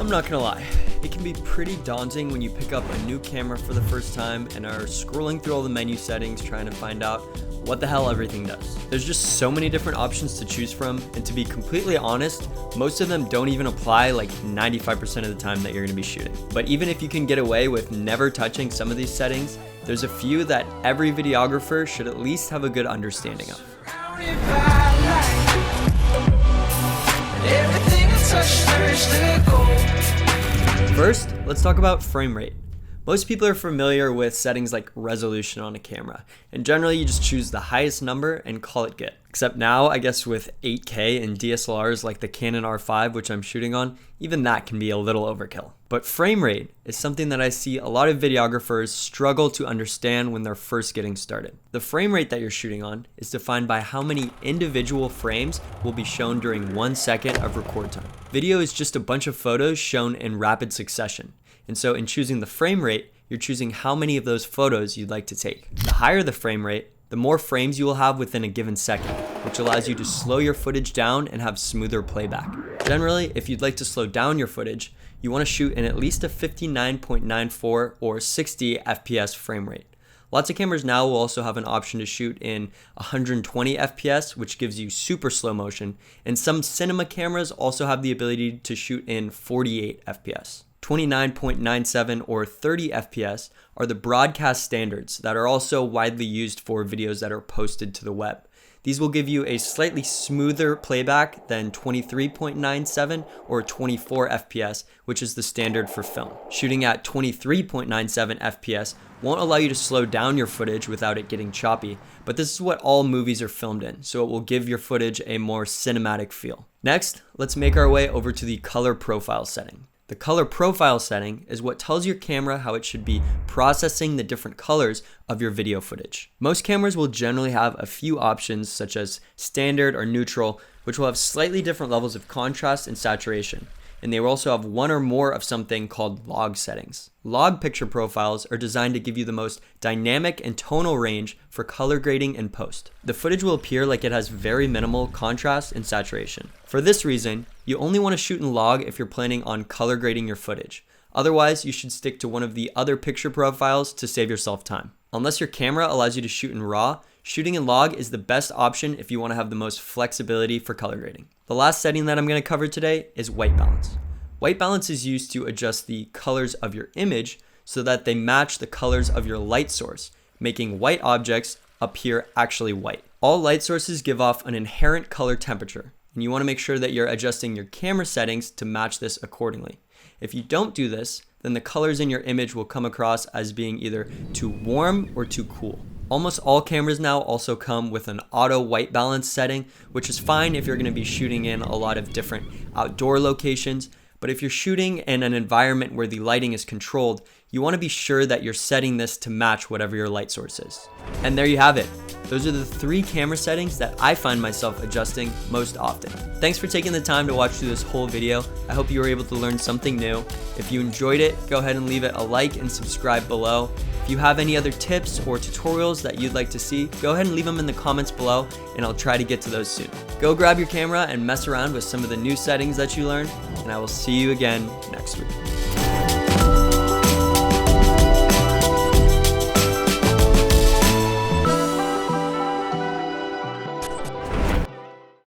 I'm not gonna lie, it can be pretty daunting when you pick up a new camera for the first time and are scrolling through all the menu settings trying to find out what the hell everything does. There's just so many different options to choose from, and to be completely honest, most of them don't even apply like 95% of the time that you're gonna be shooting. But even if you can get away with never touching some of these settings, there's a few that every videographer should at least have a good understanding of. First, let's talk about frame rate. Most people are familiar with settings like resolution on a camera, and generally you just choose the highest number and call it good. Except now, I guess with 8K and DSLRs like the Canon R5, which I'm shooting on, even that can be a little overkill. But frame rate is something that I see a lot of videographers struggle to understand when they're first getting started. The frame rate that you're shooting on is defined by how many individual frames will be shown during 1 second of record time. Video is just a bunch of photos shown in rapid succession. And so in choosing the frame rate, you're choosing how many of those photos you'd like to take. The higher the frame rate, the more frames you will have within a given second, which allows you to slow your footage down and have smoother playback. Generally, if you'd like to slow down your footage, you want to shoot in at least a 59.94 or 60 FPS frame rate. Lots of cameras now will also have an option to shoot in 120 FPS, which gives you super slow motion, and some cinema cameras also have the ability to shoot in 48 FPS. 29.97 or 30 FPS are the broadcast standards that are also widely used for videos that are posted to the web. These will give you a slightly smoother playback than 23.97 or 24 FPS, which is the standard for film. Shooting at 23.97 FPS won't allow you to slow down your footage without it getting choppy, but this is what all movies are filmed in, so it will give your footage a more cinematic feel. Next, let's make our way over to the color profile setting. The color profile setting is what tells your camera how it should be processing the different colors of your video footage. Most cameras will generally have a few options such as standard or neutral, which will have slightly different levels of contrast and saturation. And they will also have one or more of something called log settings. Log picture profiles are designed to give you the most dynamic and tonal range for color grading in post. The footage will appear like it has very minimal contrast and saturation. For this reason, you only want to shoot in log if you're planning on color grading your footage. Otherwise, you should stick to one of the other picture profiles to save yourself time. Unless your camera allows you to shoot in RAW, shooting in log is the best option if you want to have the most flexibility for color grading. The last setting that I'm going to cover today is white balance. White balance is used to adjust the colors of your image so that they match the colors of your light source, making white objects appear actually white. All light sources give off an inherent color temperature, and you want to make sure that you're adjusting your camera settings to match this accordingly. If you don't do this, then the colors in your image will come across as being either too warm or too cool. Almost all cameras now also come with an auto white balance setting, which is fine if you're going to be shooting in a lot of different outdoor locations. But if you're shooting in an environment where the lighting is controlled, you want to be sure that you're setting this to match whatever your light source is. And there you have it. Those are the 3 camera settings that I find myself adjusting most often. Thanks for taking the time to watch through this whole video. I hope you were able to learn something new. If you enjoyed it, go ahead and leave it a like and subscribe below. If you have any other tips or tutorials that you'd like to see, go ahead and leave them in the comments below and I'll try to get to those soon. Go grab your camera and mess around with some of the new settings that you learned, and I will see you again next week.